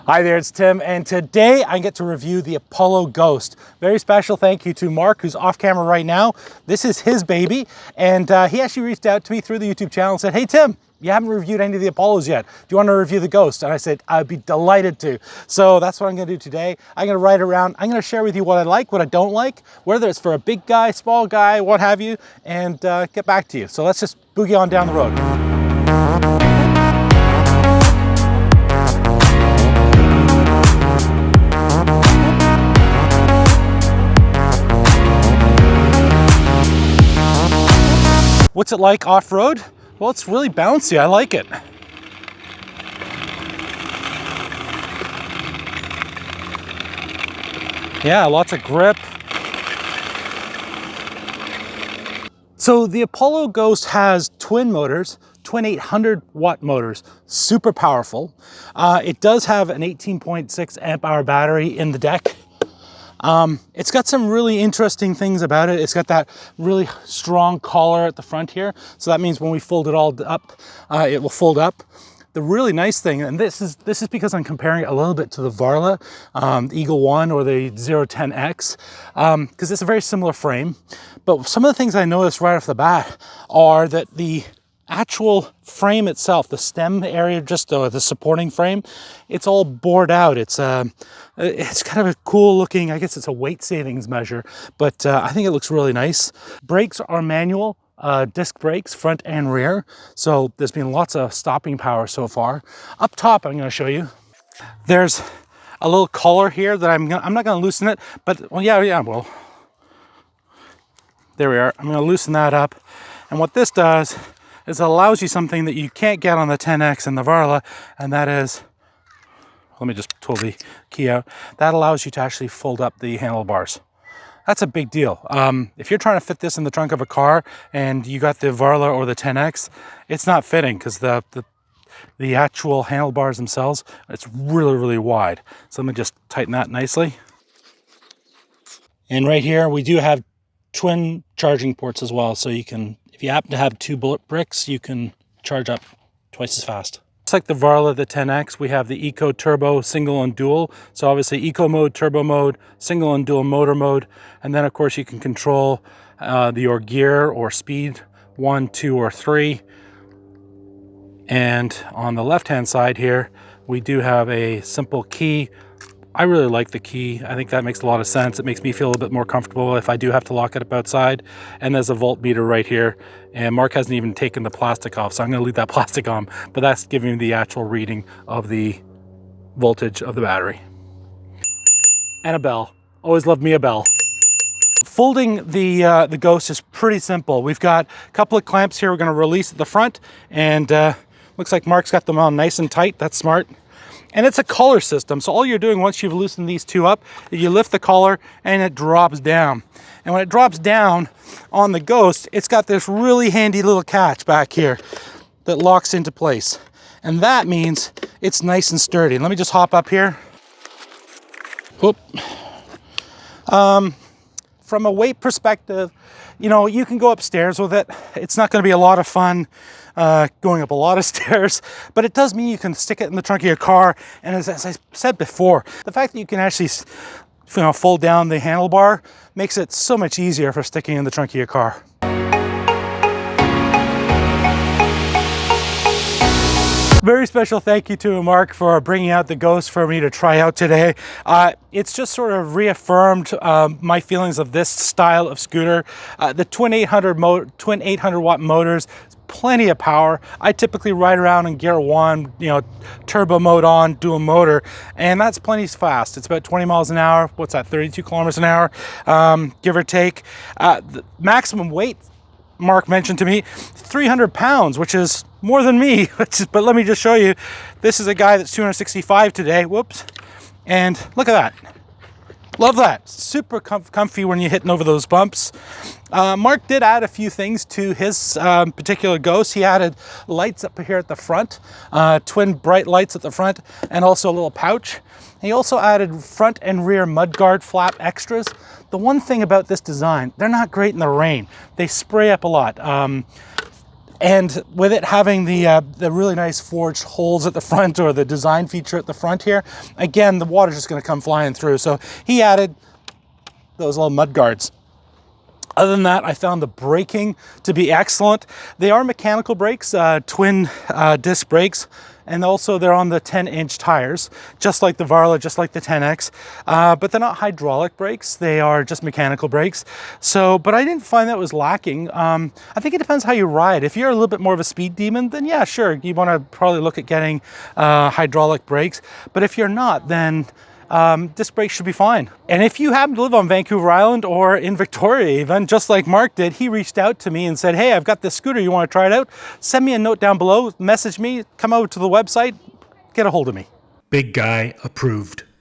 Hi there, it's Tim, and today I get to review the Apollo Ghost. Very special thank you to Mark, who's off camera right now. This is his baby, and he actually reached out to me through the YouTube channel and said, hey Tim, you haven't reviewed any of the Apollos yet. Do you want to review the Ghost? And I said, I'd be delighted to. So that's what I'm gonna do today. I'm gonna ride around, I'm gonna share with you what I like, what I don't like, whether it's for a big guy, small guy, what have you, and get back to you. So let's just boogie on down the road. What's it like off-road? Well, it's really bouncy. I like it. Yeah, lots of grip. So the Apollo Ghost has twin motors, twin 800-watt motors, super powerful. It does have an 18.6 amp hour battery in the deck. It's got some really interesting things about it. It's got that really strong collar at the front here. So that means when we fold it all up, it will fold up. The really nice thing, and this is because I'm comparing it a little bit to the Varla Eagle One or the 010X, because it's a very similar frame. But some of the things I noticed right off the bat are that the actual frame itself, the stem area, just the supporting frame, it's all bored out. It's kind of a cool looking, I guess it's a weight savings measure, but I think it looks really nice. Brakes are manual, disc brakes, front and rear. So there's been lots of stopping power so far. Up top, I'm going to show you, there's a little collar here that I'm not going to loosen it, but well, well, there we are. I'm going to loosen that up. And what this does is it allows you something that you can't get on the 10X and the Varla, and that is, let me just pull the key out. That allows you to actually fold up the handlebars. That's a big deal. If you're trying to fit this in the trunk of a car and you got the Varla or the 10X, it's not fitting because the actual handlebars themselves, it's really, really wide. So let me just tighten that nicely. And right here, we do have twin charging ports as well. So you can, if you happen to have two bullet bricks, you can charge up twice as fast. Just like the Varla, the 10X, we have the Eco Turbo, single and dual. So obviously Eco mode, turbo mode, single and dual motor mode. And then of course you can control your gear or speed, 1, 2, or 3. And on the left-hand side here, we do have a simple key. I really like the key. I think that makes a lot of sense. It makes me feel a bit more comfortable if I do have to lock it up outside. And there's a voltmeter right here. And Mark hasn't even taken the plastic off, so I'm going to leave that plastic on. But that's giving me the actual reading of the voltage of the battery. And a bell. Always loved me a bell. Folding the Ghost is pretty simple. We've got a couple of clamps here we're going to release at the front. And looks like Mark's got them on nice and tight. That's smart. And it's a collar system, so all you're doing once you've loosened these two up, you lift the collar and it drops down. And when it drops down on the Ghost, it's got this really handy little catch back here that locks into place. And that means it's nice and sturdy. Let me just hop up here. Whoop. From a weight perspective, you know, you can go upstairs with it. It's not going to be a lot of fun going up a lot of stairs, but it does mean you can stick it in the trunk of your car. And as I said before, the fact that you can actually, you know, fold down the handlebar makes it so much easier for sticking in the trunk of your car. Very special thank you to Mark for bringing out the Ghost for me to try out today. It's just sort of reaffirmed my feelings of this style of scooter. The twin 800-watt motors, plenty of power. I typically ride around in gear 1, you know, turbo mode on, dual motor, and that's plenty fast. It's about 20 miles an hour. What's that, 32 kilometers an hour, give or take. The maximum weight, Mark mentioned to me, 300 pounds, which is more than me. But let me just show you. This is a guy that's 265 today. Whoops. And look at that. Love that. Super comfy when you're hitting over those bumps. Mark did add a few things to his particular Ghost. He added lights up here at the front, twin bright lights at the front, and also a little pouch. He also added front and rear mudguard flap extras. The one thing about this design, they're not great in the rain. They spray up a lot. And with it having the really nice forged holes at the front, or the design feature at the front here, again, the water's just gonna come flying through. So he added those little mud guards. Other than that, I found the braking to be excellent. They are mechanical brakes, twin disc brakes, and also they're on the 10-inch tires, just like the Varla, just like the 10X, but they're not hydraulic brakes, they are just mechanical brakes. So, but I didn't find that was lacking. I think it depends how you ride. If you're a little bit more of a speed demon, then yeah, sure, you wanna probably look at getting hydraulic brakes. But if you're not, then disc brakes should be fine. And if you happen to live on Vancouver Island or in Victoria even, just like Mark did, he reached out to me and said, hey, I've got this scooter, you want to try it out? Send me a note down below, message me, come over to the website, get a hold of me. Big guy approved.